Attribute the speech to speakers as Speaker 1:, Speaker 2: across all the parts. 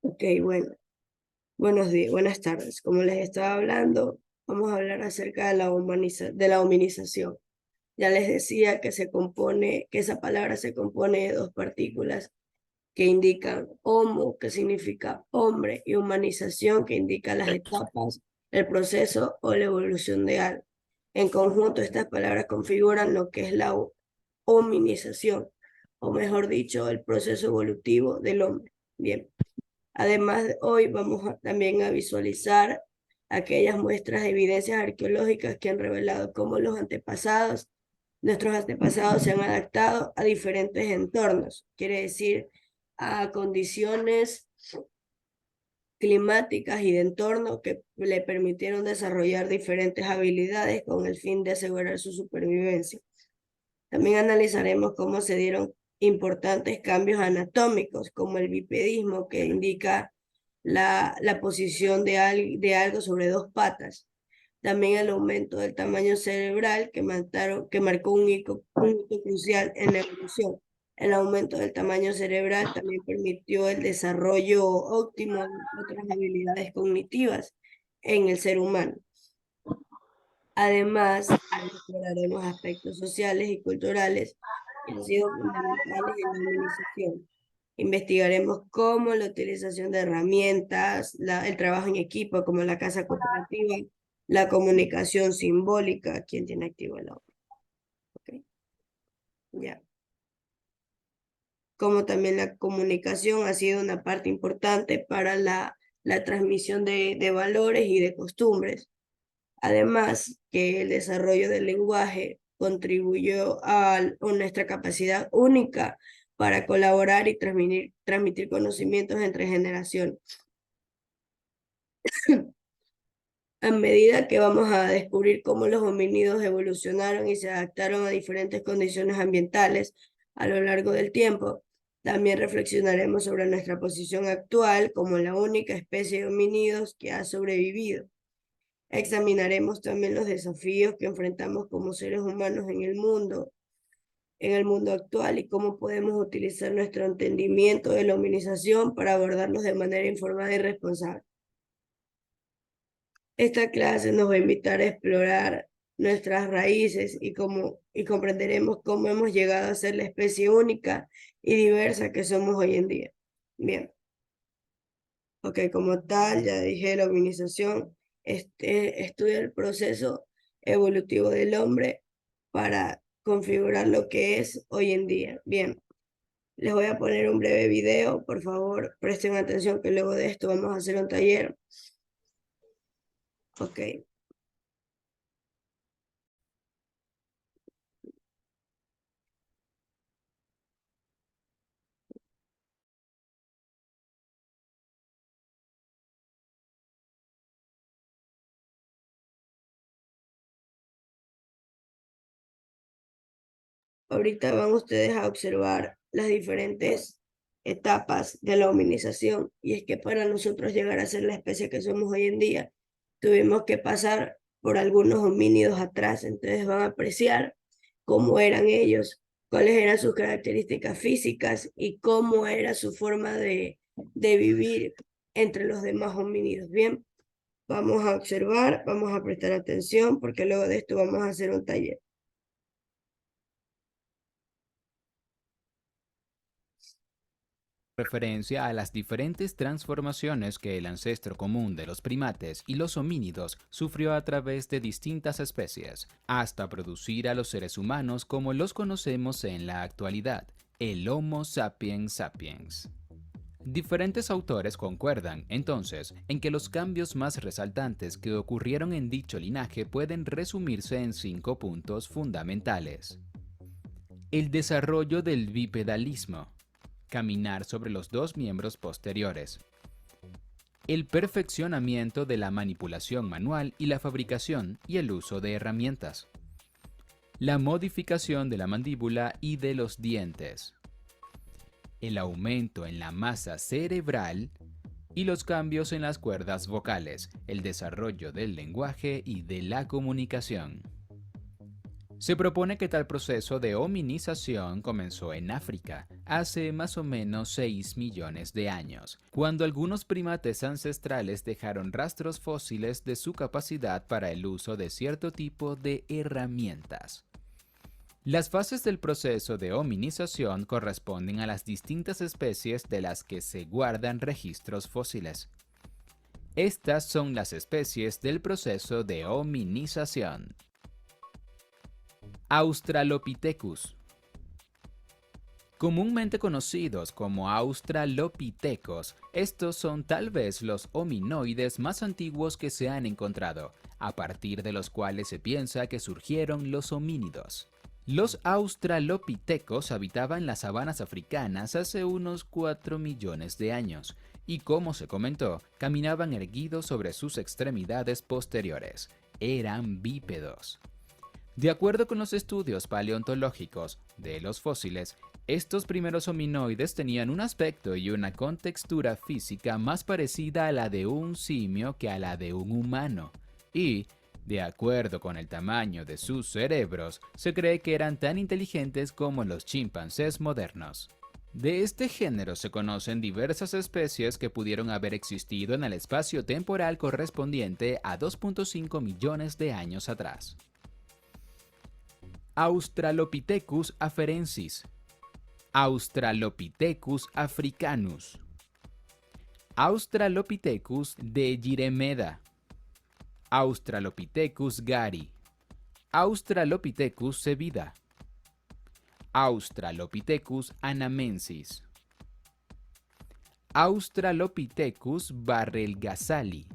Speaker 1: Ok, bueno, buenos días, buenas tardes. Como les estaba hablando, vamos a hablar acerca de de la hominización. Ya les decía que que esa palabra se compone de dos partículas que indican homo, que significa hombre, y humanización, que indica las etapas, el proceso o la evolución de algo. En conjunto, estas palabras configuran lo que es la hominización, o mejor dicho, el proceso evolutivo del hombre. Bien. Además, hoy también a visualizar aquellas muestras de evidencias arqueológicas que han revelado cómo nuestros antepasados se han adaptado a diferentes entornos, quiere decir, a condiciones climáticas y de entorno que le permitieron desarrollar diferentes habilidades con el fin de asegurar su supervivencia. También analizaremos cómo se dieron importantes cambios anatómicos, como el bipedismo, que indica la posición de algo sobre dos patas. También el aumento del tamaño cerebral, que marcó un hito crucial en la evolución. El aumento del tamaño cerebral también permitió el desarrollo óptimo de otras habilidades cognitivas en el ser humano. Además, exploraremos aspectos sociales y culturales que han sido fundamentales en la humanización. Investigaremos cómo la utilización de herramientas, el trabajo en equipo, como la casa cooperativa, la comunicación simbólica, ¿quién tiene activo el audio? Ok, ya. Como también la comunicación ha sido una parte importante para la transmisión de valores y de costumbres. Además, que el desarrollo del lenguaje contribuyó a nuestra capacidad única para colaborar y transmitir conocimientos entre generaciones. A medida que vamos a descubrir cómo los homínidos evolucionaron y se adaptaron a diferentes condiciones ambientales a lo largo del tiempo, también reflexionaremos sobre nuestra posición actual como la única especie de homínidos que ha sobrevivido. Examinaremos también los desafíos que enfrentamos como seres humanos en el mundo actual y cómo podemos utilizar nuestro entendimiento de la hominización para abordarlos de manera informada y responsable. Esta clase nos va a invitar a explorar nuestras raíces y comprenderemos cómo hemos llegado a ser la especie única y diversa que somos hoy en día. Bien, ok, como tal, ya dije, la hominización estudia el proceso evolutivo del hombre para configurar lo que es hoy en día. Bien, les voy a poner un breve video, por favor, presten atención que luego de esto vamos a hacer un taller. Ok. Ahorita van ustedes a observar las diferentes etapas de la hominización, y es que para nosotros llegar a ser la especie que somos hoy en día, tuvimos que pasar por algunos homínidos atrás. Entonces van a apreciar cómo eran ellos, cuáles eran sus características físicas y cómo era su forma de vivir entre los demás homínidos. Bien, vamos a observar, vamos a prestar atención porque luego de esto vamos a hacer un taller.
Speaker 2: Referencia a las diferentes transformaciones que el ancestro común de los primates y los homínidos sufrió a través de distintas especies, hasta producir a los seres humanos como los conocemos en la actualidad, el Homo sapiens sapiens. Diferentes autores concuerdan, entonces, en que los cambios más resaltantes que ocurrieron en dicho linaje pueden resumirse en 5 puntos fundamentales. El desarrollo del bipedalismo. Caminar sobre los dos miembros posteriores. El perfeccionamiento de la manipulación manual y la fabricación y el uso de herramientas. La modificación de la mandíbula y de los dientes. El aumento en la masa cerebral y los cambios en las cuerdas vocales, el desarrollo del lenguaje y de la comunicación. Se propone que tal proceso de hominización comenzó en África hace más o menos 6 millones de años, cuando algunos primates ancestrales dejaron rastros fósiles de su capacidad para el uso de cierto tipo de herramientas. Las fases del proceso de hominización corresponden a las distintas especies de las que se guardan registros fósiles. Estas son las especies del proceso de hominización. Australopithecus. Comúnmente conocidos como australopithecos, estos son tal vez los hominoides más antiguos que se han encontrado, a partir de los cuales se piensa que surgieron los homínidos. Los australopithecos habitaban las sabanas africanas hace unos 4 millones de años, y como se comentó, caminaban erguidos sobre sus extremidades posteriores. Eran bípedos. De acuerdo con los estudios paleontológicos de los fósiles, estos primeros hominoides tenían un aspecto y una contextura física más parecida a la de un simio que a la de un humano, y, de acuerdo con el tamaño de sus cerebros, se cree que eran tan inteligentes como los chimpancés modernos. De este género se conocen diversas especies que pudieron haber existido en el espacio temporal correspondiente a 2.5 millones de años atrás. Australopithecus afarensis, Australopithecus africanus, Australopithecus de Giremeda, Australopithecus gari, Australopithecus cebida, Australopithecus anamensis, Australopithecus barrelgazali,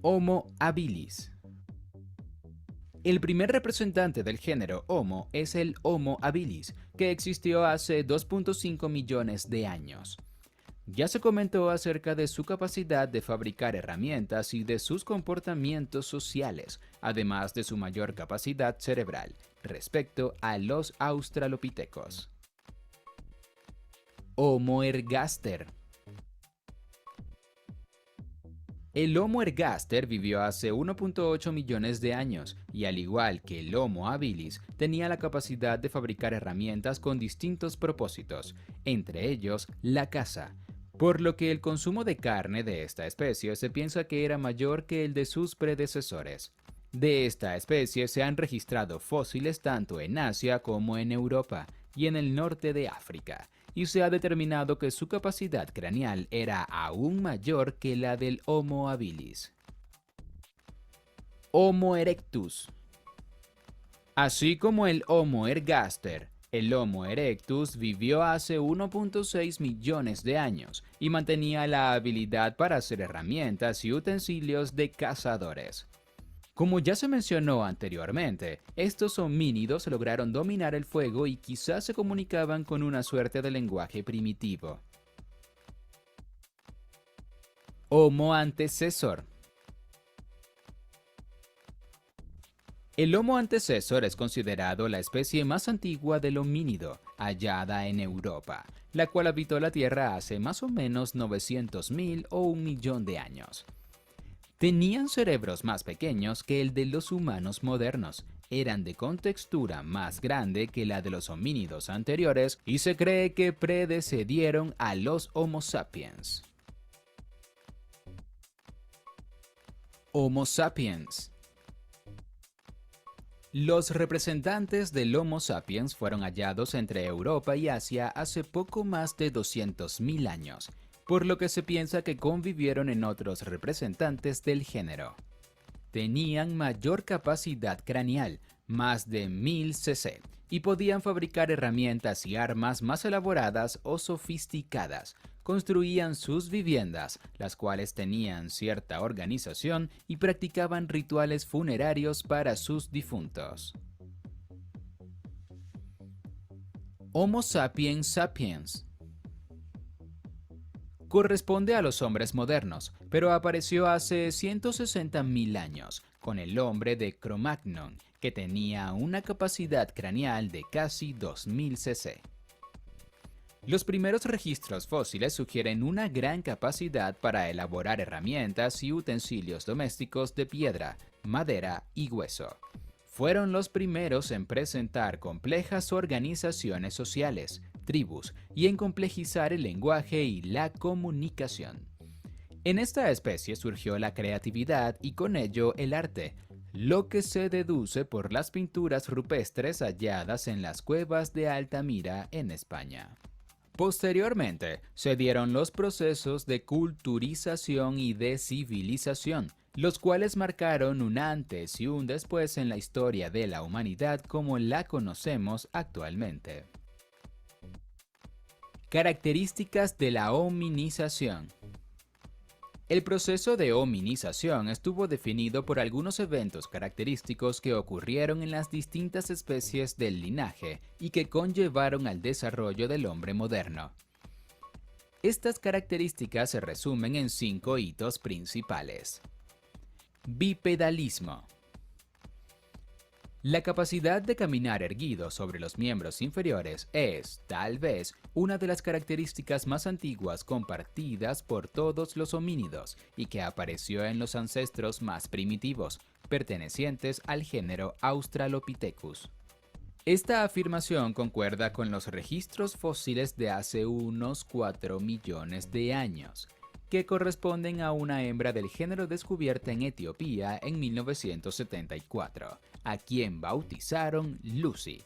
Speaker 2: Homo habilis. El primer representante del género Homo es el Homo habilis, que existió hace 2.5 millones de años. Ya se comentó acerca de su capacidad de fabricar herramientas y de sus comportamientos sociales, además de su mayor capacidad cerebral, respecto a los australopithecos. Homo ergaster. El Homo ergaster vivió hace 1.8 millones de años y, al igual que el Homo habilis, tenía la capacidad de fabricar herramientas con distintos propósitos, entre ellos la caza, por lo que el consumo de carne de esta especie se piensa que era mayor que el de sus predecesores. De esta especie se han registrado fósiles tanto en Asia como en Europa y en el norte de África, y se ha determinado que su capacidad craneal era aún mayor que la del Homo habilis. Homo erectus. Así como el Homo ergaster, el Homo erectus vivió hace 1.6 millones de años y mantenía la habilidad para hacer herramientas y utensilios de cazadores. Como ya se mencionó anteriormente, estos homínidos lograron dominar el fuego y quizás se comunicaban con una suerte de lenguaje primitivo. Homo antecesor. El Homo antecesor es considerado la especie más antigua del homínido, hallada en Europa, la cual habitó la Tierra hace más o menos 900.000 o 1.000.000 de años. Tenían cerebros más pequeños que el de los humanos modernos, eran de contextura más grande que la de los homínidos anteriores y se cree que predecedieron a los Homo sapiens. Homo sapiens. Los representantes del Homo sapiens fueron hallados entre Europa y Asia hace poco más de 200.000 años, por lo que se piensa que convivieron en otros representantes del género. Tenían mayor capacidad craneal, más de 1000 cc, y podían fabricar herramientas y armas más elaboradas o sofisticadas. Construían sus viviendas, las cuales tenían cierta organización y practicaban rituales funerarios para sus difuntos. Homo sapiens sapiens. Corresponde a los hombres modernos, pero apareció hace 160.000 años, con el hombre de Cro-Magnon, que tenía una capacidad craneal de casi 2000 cc. Los primeros registros fósiles sugieren una gran capacidad para elaborar herramientas y utensilios domésticos de piedra, madera y hueso. Fueron los primeros en presentar complejas organizaciones sociales, tribus, y en complejizar el lenguaje y la comunicación. En esta especie surgió la creatividad y con ello el arte, lo que se deduce por las pinturas rupestres halladas en las cuevas de Altamira en España. Posteriormente, se dieron los procesos de culturización y de civilización, los cuales marcaron un antes y un después en la historia de la humanidad como la conocemos actualmente. Características de la hominización. El proceso de hominización estuvo definido por algunos eventos característicos que ocurrieron en las distintas especies del linaje y que conllevaron al desarrollo del hombre moderno. Estas características se resumen en 5 hitos principales. Bipedalismo. La capacidad de caminar erguido sobre los miembros inferiores es, tal vez, una de las características más antiguas compartidas por todos los homínidos y que apareció en los ancestros más primitivos, pertenecientes al género Australopithecus. Esta afirmación concuerda con los registros fósiles de hace unos 4 millones de años, que corresponden a una hembra del género descubierta en Etiopía en 1974, a quien bautizaron Lucy,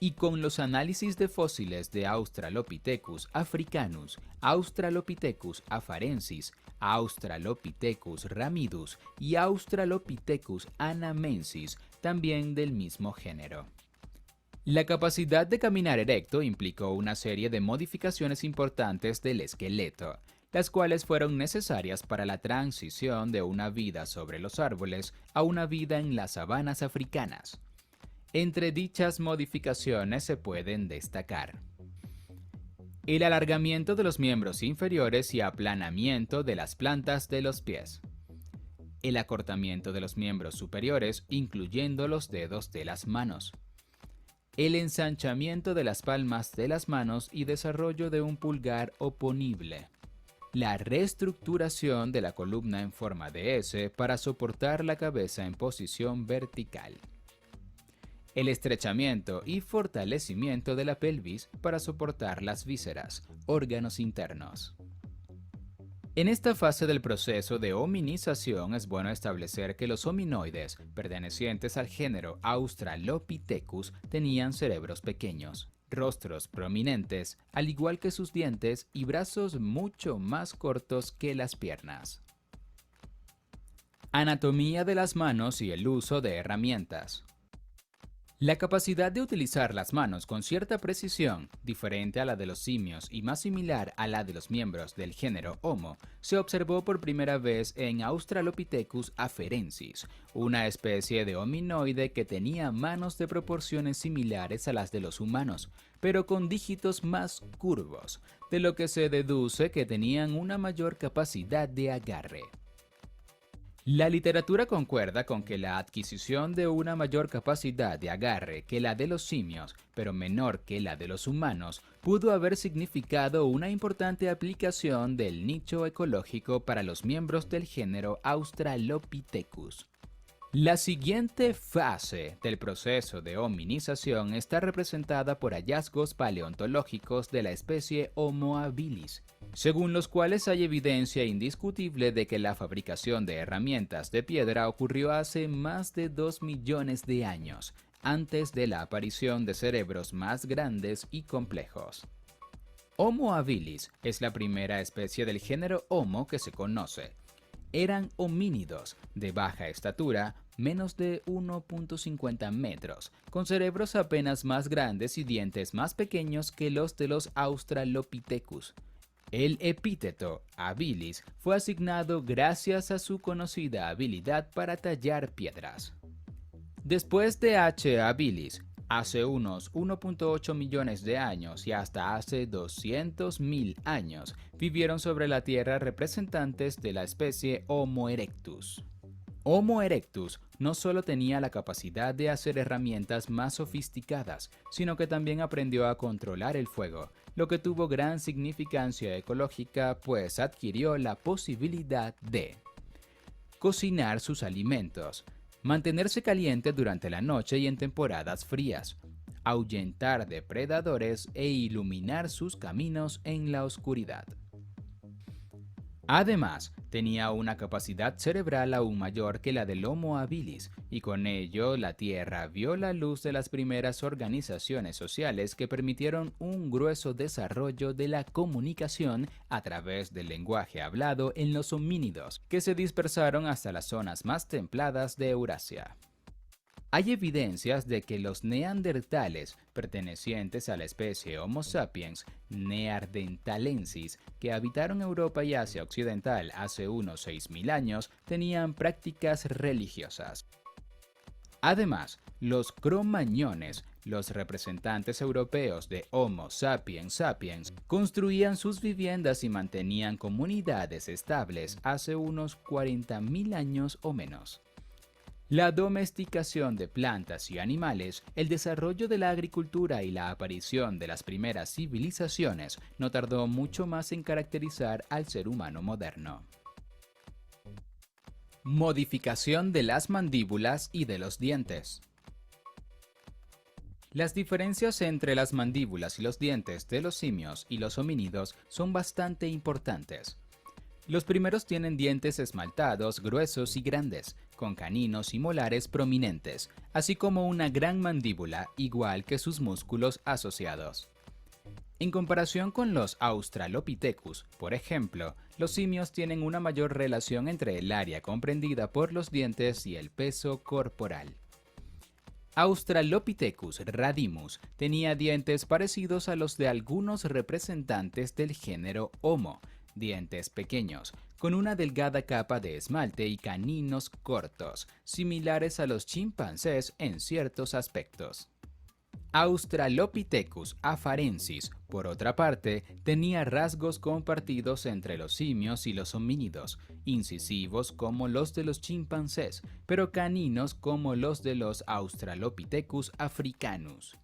Speaker 2: y con los análisis de fósiles de Australopithecus africanus, Australopithecus afarensis, Australopithecus ramidus y Australopithecus anamensis, también del mismo género. La capacidad de caminar erecto implicó una serie de modificaciones importantes del esqueleto, las cuales fueron necesarias para la transición de una vida sobre los árboles a una vida en las sabanas africanas. Entre dichas modificaciones se pueden destacar el alargamiento de los miembros inferiores y aplanamiento de las plantas de los pies, el acortamiento de los miembros superiores, incluyendo los dedos de las manos, el ensanchamiento de las palmas de las manos y desarrollo de un pulgar oponible, la reestructuración de la columna en forma de S para soportar la cabeza en posición vertical, el estrechamiento y fortalecimiento de la pelvis para soportar las vísceras, órganos internos. En esta fase del proceso de hominización es bueno establecer que los hominoides, pertenecientes al género Australopithecus, tenían cerebros pequeños, rostros prominentes, al igual que sus dientes y brazos mucho más cortos que las piernas. Anatomía de las manos y el uso de herramientas. La capacidad de utilizar las manos con cierta precisión, diferente a la de los simios y más similar a la de los miembros del género Homo, se observó por primera vez en Australopithecus afarensis, una especie de hominoide que tenía manos de proporciones similares a las de los humanos, pero con dígitos más curvos, de lo que se deduce que tenían una mayor capacidad de agarre. La literatura concuerda con que la adquisición de una mayor capacidad de agarre que la de los simios, pero menor que la de los humanos, pudo haber significado una importante aplicación del nicho ecológico para los miembros del género Australopithecus. La siguiente fase del proceso de hominización está representada por hallazgos paleontológicos de la especie Homo habilis, según los cuales hay evidencia indiscutible de que la fabricación de herramientas de piedra ocurrió hace más de 2 millones de años, antes de la aparición de cerebros más grandes y complejos. Homo habilis es la primera especie del género Homo que se conoce. Eran homínidos de baja estatura, menos de 1,50 metros, con cerebros apenas más grandes y dientes más pequeños que los de los Australopithecus. El epíteto habilis fue asignado gracias a su conocida habilidad para tallar piedras. Después de H. habilis, hace unos 1,8 millones de años y hasta hace 200.000 años, vivieron sobre la Tierra representantes de la especie Homo erectus. Homo erectus no solo tenía la capacidad de hacer herramientas más sofisticadas, sino que también aprendió a controlar el fuego, lo que tuvo gran significancia ecológica, pues adquirió la posibilidad de cocinar sus alimentos, mantenerse caliente durante la noche y en temporadas frías, ahuyentar depredadores e iluminar sus caminos en la oscuridad. Además, tenía una capacidad cerebral aún mayor que la del Homo habilis, y con ello la Tierra vio la luz de las primeras organizaciones sociales que permitieron un grueso desarrollo de la comunicación a través del lenguaje hablado en los homínidos, que se dispersaron hasta las zonas más templadas de Eurasia. Hay evidencias de que los neandertales, pertenecientes a la especie Homo sapiens neanderthalensis, que habitaron Europa y Asia Occidental hace unos 6.000 años, tenían prácticas religiosas. Además, los cromañones, los representantes europeos de Homo sapiens sapiens, construían sus viviendas y mantenían comunidades estables hace unos 40.000 años o menos. La domesticación de plantas y animales, el desarrollo de la agricultura y la aparición de las primeras civilizaciones no tardó mucho más en caracterizar al ser humano moderno. Modificación de las mandíbulas y de los dientes. Las diferencias entre las mandíbulas y los dientes de los simios y los homínidos son bastante importantes. Los primeros tienen dientes esmaltados, gruesos y grandes, con caninos y molares prominentes, así como una gran mandíbula, igual que sus músculos asociados. En comparación con los Australopithecus, por ejemplo, los simios tienen una mayor relación entre el área comprendida por los dientes y el peso corporal. Australopithecus radimus tenía dientes parecidos a los de algunos representantes del género Homo, dientes pequeños, con una delgada capa de esmalte y caninos cortos, similares a los chimpancés en ciertos aspectos. Australopithecus afarensis, por otra parte, tenía rasgos compartidos entre los simios y los homínidos, incisivos como los de los chimpancés, pero caninos como los de los Australopithecus africanus.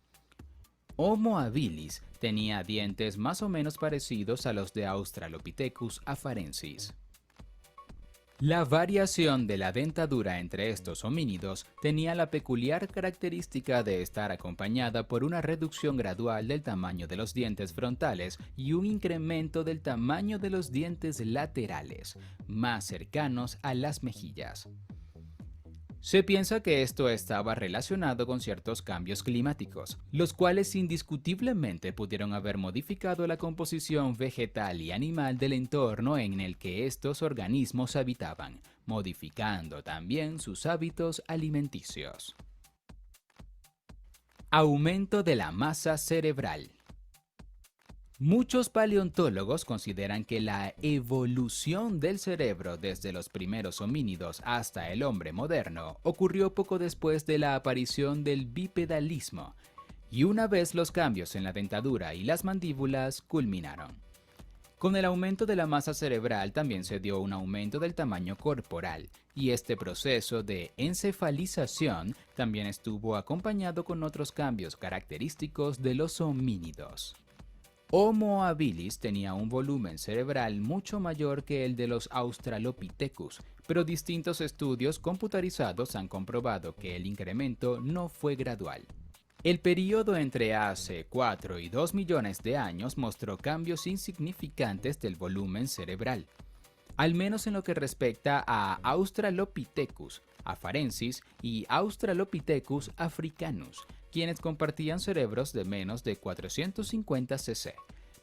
Speaker 2: Homo habilis tenía dientes más o menos parecidos a los de Australopithecus afarensis. La variación de la dentadura entre estos homínidos tenía la peculiar característica de estar acompañada por una reducción gradual del tamaño de los dientes frontales y un incremento del tamaño de los dientes laterales, más cercanos a las mejillas. Se piensa que esto estaba relacionado con ciertos cambios climáticos, los cuales indiscutiblemente pudieron haber modificado la composición vegetal y animal del entorno en el que estos organismos habitaban, modificando también sus hábitos alimenticios. Aumento de la masa cerebral. Muchos paleontólogos consideran que la evolución del cerebro desde los primeros homínidos hasta el hombre moderno ocurrió poco después de la aparición del bipedalismo, y una vez los cambios en la dentadura y las mandíbulas culminaron. Con el aumento de la masa cerebral también se dio un aumento del tamaño corporal, y este proceso de encefalización también estuvo acompañado con otros cambios característicos de los homínidos. Homo habilis tenía un volumen cerebral mucho mayor que el de los Australopithecus, pero distintos estudios computarizados han comprobado que el incremento no fue gradual. El período entre hace 4 y 2 millones de años mostró cambios insignificantes del volumen cerebral, al menos en lo que respecta a Australopithecus afarensis y Australopithecus africanus, quienes compartían cerebros de menos de 450 cc,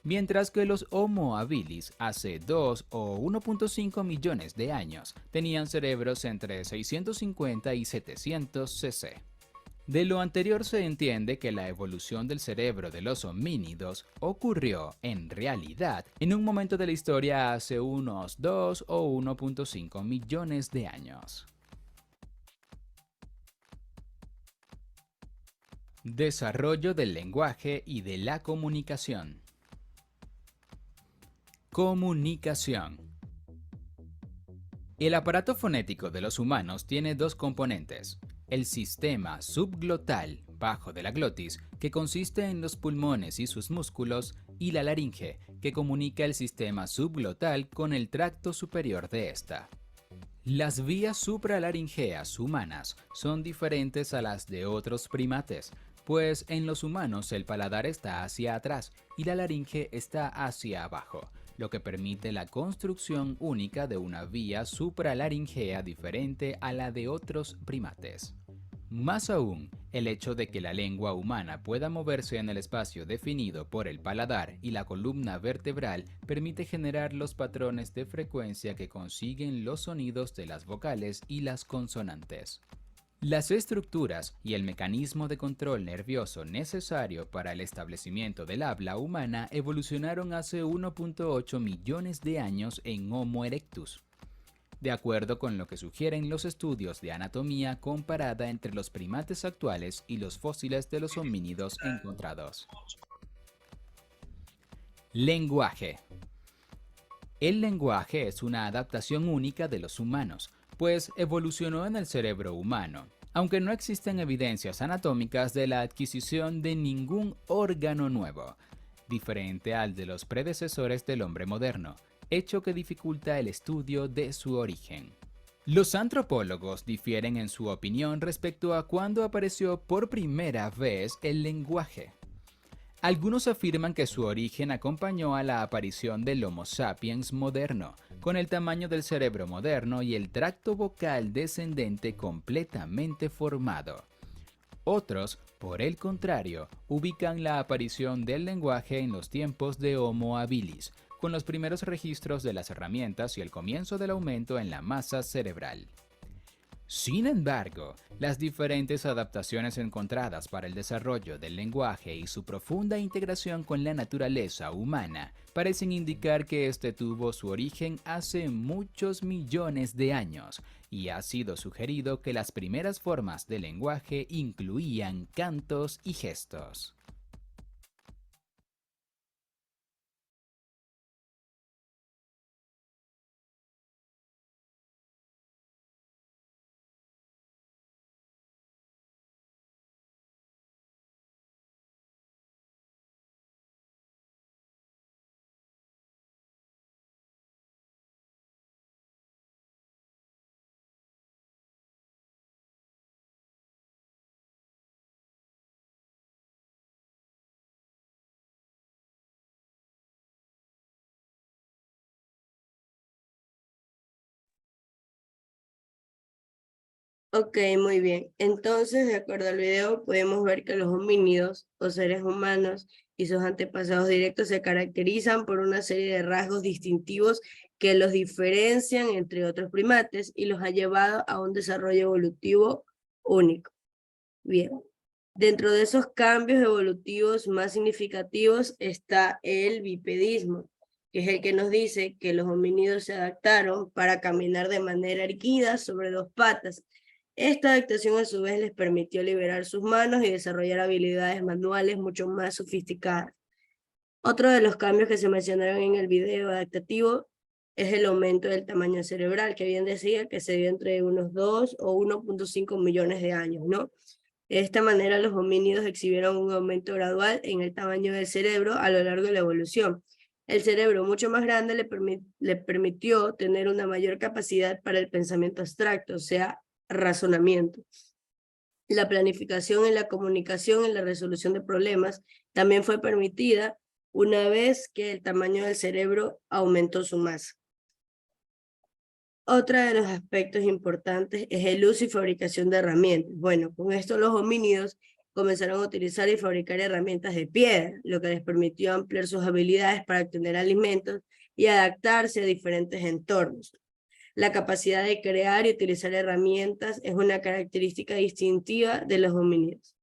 Speaker 2: mientras que los Homo habilis hace 2 o 1.5 millones de años tenían cerebros entre 650 y 700 cc. De lo anterior se entiende que la evolución del cerebro de los homínidos ocurrió, en realidad, en un momento de la historia hace unos 2 o 1.5 millones de años. Desarrollo del lenguaje y de la comunicación. Comunicación. El aparato fonético de los humanos tiene dos componentes: el sistema subglotal, bajo de la glotis, que consiste en los pulmones y sus músculos, y la laringe, que comunica el sistema subglotal con el tracto superior de esta. Las vías supralaringeas humanas son diferentes a las de otros primates, pues en los humanos el paladar está hacia atrás y la laringe está hacia abajo, lo que permite la construcción única de una vía supralaringea diferente a la de otros primates. Más aún, el hecho de que la lengua humana pueda moverse en el espacio definido por el paladar y la columna vertebral permite generar los patrones de frecuencia que consiguen los sonidos de las vocales y las consonantes. Las estructuras y el mecanismo de control nervioso necesario para el establecimiento del habla humana evolucionaron hace 1.8 millones de años en Homo erectus, de acuerdo con lo que sugieren los estudios de anatomía comparada entre los primates actuales y los fósiles de los homínidos encontrados. Lenguaje. El lenguaje es una adaptación única de los humanos, pues evolucionó en el cerebro humano, aunque no existen evidencias anatómicas de la adquisición de ningún órgano nuevo, diferente al de los predecesores del hombre moderno, hecho que dificulta el estudio de su origen. Los antropólogos difieren en su opinión respecto a cuándo apareció por primera vez el lenguaje. Algunos afirman que su origen acompañó a la aparición del Homo sapiens moderno, con el tamaño del cerebro moderno y el tracto vocal descendente completamente formado. Otros, por el contrario, ubican la aparición del lenguaje en los tiempos de Homo habilis, con los primeros registros de las herramientas y el comienzo del aumento en la masa cerebral. Sin embargo, las diferentes adaptaciones encontradas para el desarrollo del lenguaje y su profunda integración con la naturaleza humana parecen indicar que este tuvo su origen hace muchos millones de años, y ha sido sugerido que las primeras formas de lenguaje incluían cantos y gestos.
Speaker 1: Ok, muy bien. Entonces, de acuerdo al video, podemos ver que los homínidos o seres humanos y sus antepasados directos se caracterizan por una serie de rasgos distintivos que los diferencian entre otros primates y los ha llevado a un desarrollo evolutivo único. Bien. Dentro de esos cambios evolutivos más significativos está el bipedismo, que es el que nos dice que los homínidos se adaptaron para caminar de manera erguida sobre dos patas. Esta adaptación a su vez les permitió liberar sus manos y desarrollar habilidades manuales mucho más sofisticadas. Otro de los cambios que se mencionaron en el video adaptativo es el aumento del tamaño cerebral, que bien decía que se dio entre unos 2 o 1.5 millones de años, ¿no? De esta manera, los homínidos exhibieron un aumento gradual en el tamaño del cerebro a lo largo de la evolución. El cerebro mucho más grande le permitió tener una mayor capacidad para el pensamiento abstracto, o sea, razonamiento. La planificación en la comunicación y la resolución de problemas también fue permitida una vez que el tamaño del cerebro aumentó su masa. Otro de los aspectos importantes es el uso y fabricación de herramientas. Bueno, con esto los homínidos comenzaron a utilizar y fabricar herramientas de piedra, lo que les permitió ampliar sus habilidades para obtener alimentos y adaptarse a diferentes entornos. La capacidad de crear y utilizar herramientas es una característica distintiva de los homínidos.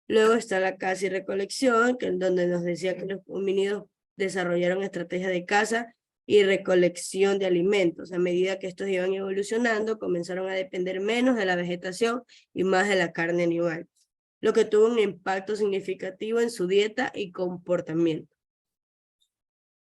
Speaker 1: Luego está la caza y recolección, donde nos decía que los homínidos desarrollaron estrategias de caza y recolección de alimentos. A medida que estos iban evolucionando, comenzaron a depender menos de la vegetación y más de la carne animal, lo que tuvo un impacto significativo en su dieta y comportamiento.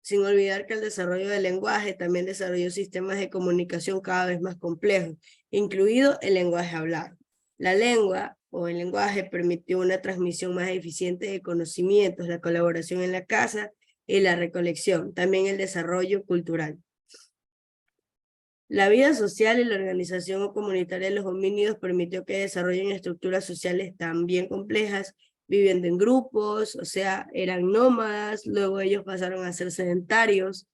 Speaker 1: Sin olvidar que el desarrollo del lenguaje también desarrolló sistemas de comunicación cada vez más complejos, incluido el lenguaje hablado. La lengua o el lenguaje permitió una transmisión más eficiente de conocimientos, la colaboración en la caza y la recolección, también el desarrollo cultural. La vida social y la organización comunitaria de los homínidos permitió que desarrollen estructuras sociales también complejas, viviendo en grupos, o sea, eran nómadas, luego ellos pasaron a ser sedentarios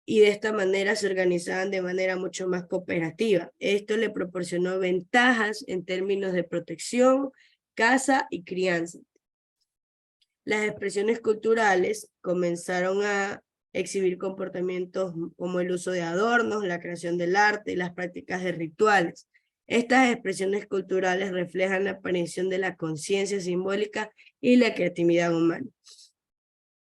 Speaker 1: y de esta manera se organizaban de manera mucho más cooperativa. Esto le proporcionó ventajas en términos de protección, caza y crianza. Las expresiones culturales comenzaron a exhibir comportamientos como el uso de adornos, la creación del arte y las prácticas de rituales. Estas expresiones culturales reflejan la aparición de la conciencia simbólica y la creatividad humana.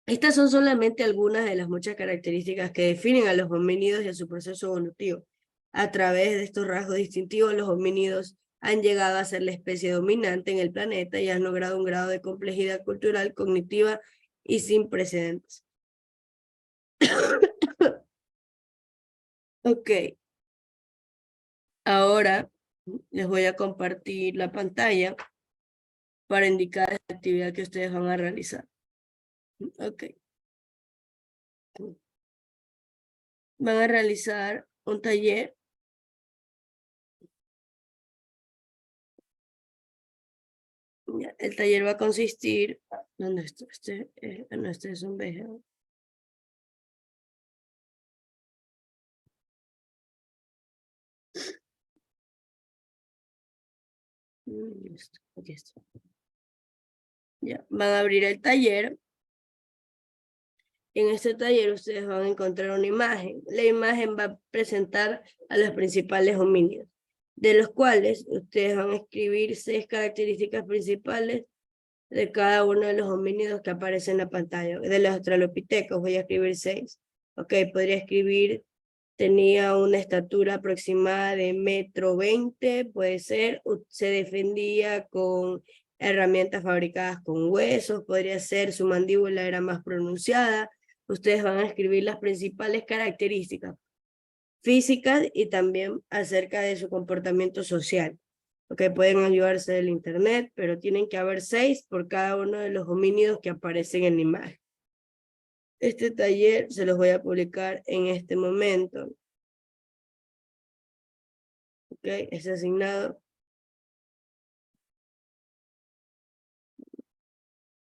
Speaker 1: Estas son solamente algunas de las muchas características que definen a los homínidos y a su proceso evolutivo. A través de estos rasgos distintivos, los homínidos han llegado a ser la especie dominante en el planeta y han logrado un grado de complejidad cultural, cognitiva y sin precedentes. Ok. Ahora les voy a compartir la pantalla para indicar la actividad que ustedes van a realizar. Ok. Van a realizar un taller. El taller va a consistir, ¿dónde está? No, este es un VG. Aquí está. Ya, van a abrir el taller. En este taller ustedes van a encontrar una imagen. La imagen va a presentar a los principales homínidos, de los cuales ustedes van a escribir 6 características principales de cada uno de los homínidos que aparecen en la pantalla. De los australopitecos voy a escribir 6. Ok, podría escribir, tenía una estatura aproximada de 1,20 m, puede ser, se defendía con herramientas fabricadas con huesos, podría ser, su mandíbula era más pronunciada. Ustedes van a escribir las principales características físicas y también acerca de su comportamiento social. Ok, pueden ayudarse del internet, pero tienen que haber 6 por cada uno de los homínidos que aparecen en la imagen. Este taller se los voy a publicar en este momento. Ok, es asignado.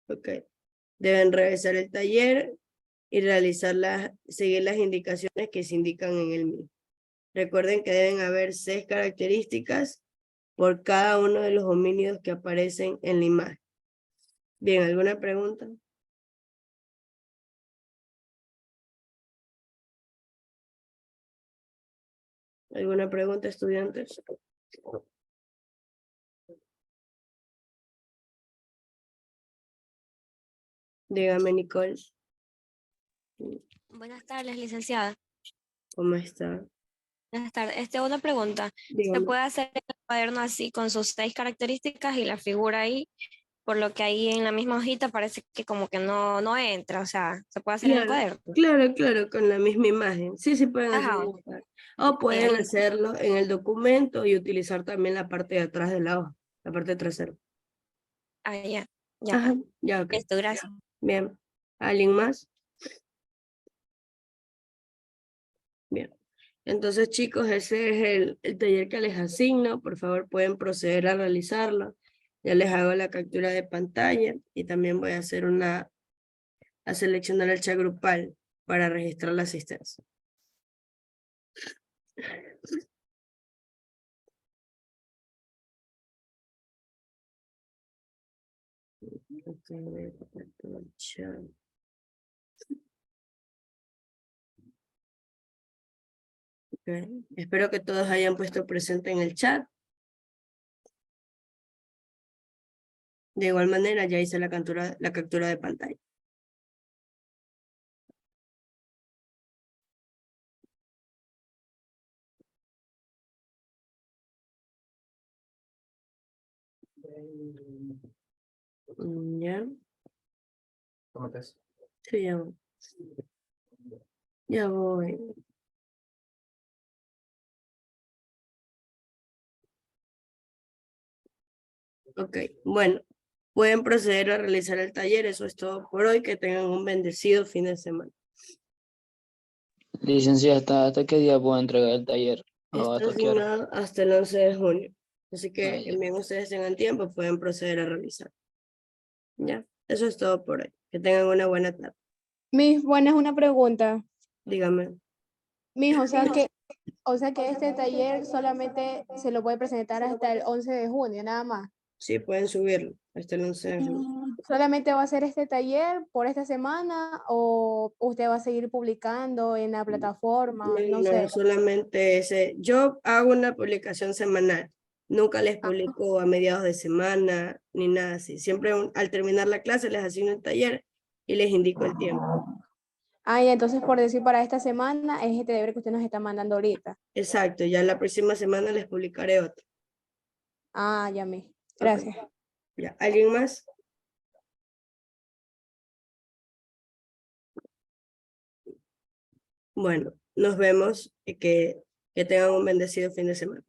Speaker 1: Ok, deben revisar el taller y seguir las indicaciones que se indican en el mismo. Recuerden que deben haber 6 características por cada uno de los homínidos que aparecen en la imagen. Bien, ¿alguna pregunta? ¿Alguna pregunta, estudiantes? Dígame, Nicole.
Speaker 3: Buenas tardes, licenciada.
Speaker 1: ¿Cómo está?
Speaker 3: Buenas tardes. Una pregunta. ¿Se
Speaker 1: Dígame.
Speaker 3: puede hacer el cuaderno así con sus 6 características y la figura ahí? Por lo que ahí en la misma hojita parece que como que no entra. O sea, ¿se puede hacer en el
Speaker 1: Claro,
Speaker 3: cuaderno?
Speaker 1: claro, con la misma imagen. Sí, sí pueden hacerlo.
Speaker 3: Ajá,
Speaker 1: O pueden
Speaker 3: bien.
Speaker 1: hacerlo en el documento y utilizar también la parte de atrás de la hoja, la parte trasera.
Speaker 3: Ah, ya, ya.
Speaker 1: Ajá, ya, ok.
Speaker 3: Listo, gracias.
Speaker 1: Bien. ¿Alguien más? Bien. Entonces, chicos, ese es el taller que les asigno. Por favor, pueden proceder a realizarlo. Ya les hago la captura de pantalla y también voy a hacer a seleccionar el chat grupal para registrar la asistencia. Ok, voy a poner todo el chat. Ok, espero que todos hayan puesto presente en el chat. De igual manera, ya hice la captura de pantalla. ¿Ya?
Speaker 4: ¿Cómo estás?
Speaker 1: Sí, ya voy. Ya voy. Ok, bueno, pueden proceder a realizar el taller. Eso es todo por hoy. Que tengan un bendecido fin de semana.
Speaker 4: Licenciada, ¿hasta qué día puedo entregar el taller? No, a
Speaker 1: Está
Speaker 4: cualquier hora.
Speaker 1: asignado hasta el 11 de junio. Así que
Speaker 4: Ah, ya.
Speaker 1: bien ustedes tengan tiempo, pueden proceder a realizar. Ya, eso es todo por hoy. Que tengan una buena tarde.
Speaker 5: Miss, buena, es una pregunta.
Speaker 1: Dígame.
Speaker 5: Miss, o sea que este taller solamente se lo puede presentar hasta el 11 de junio, nada más.
Speaker 1: Sí, pueden subirlo hasta el 11 de junio.
Speaker 5: ¿Solamente va a ser este taller por esta semana o usted va a seguir publicando en la plataforma? No sé.
Speaker 1: No, solamente ese. Yo hago una publicación semanal. Nunca les publico a mediados de semana ni nada así. Siempre al terminar la clase les asigno el taller y les indico el tiempo.
Speaker 5: Ah, y entonces por decir para esta semana es este deber que usted nos está mandando ahorita.
Speaker 1: Exacto, ya la próxima semana les publicaré otro.
Speaker 5: Ah, ya me.
Speaker 1: Ok.
Speaker 5: Gracias.
Speaker 1: Ya, ¿alguien más? Bueno, nos vemos y que tengan un bendecido fin de semana.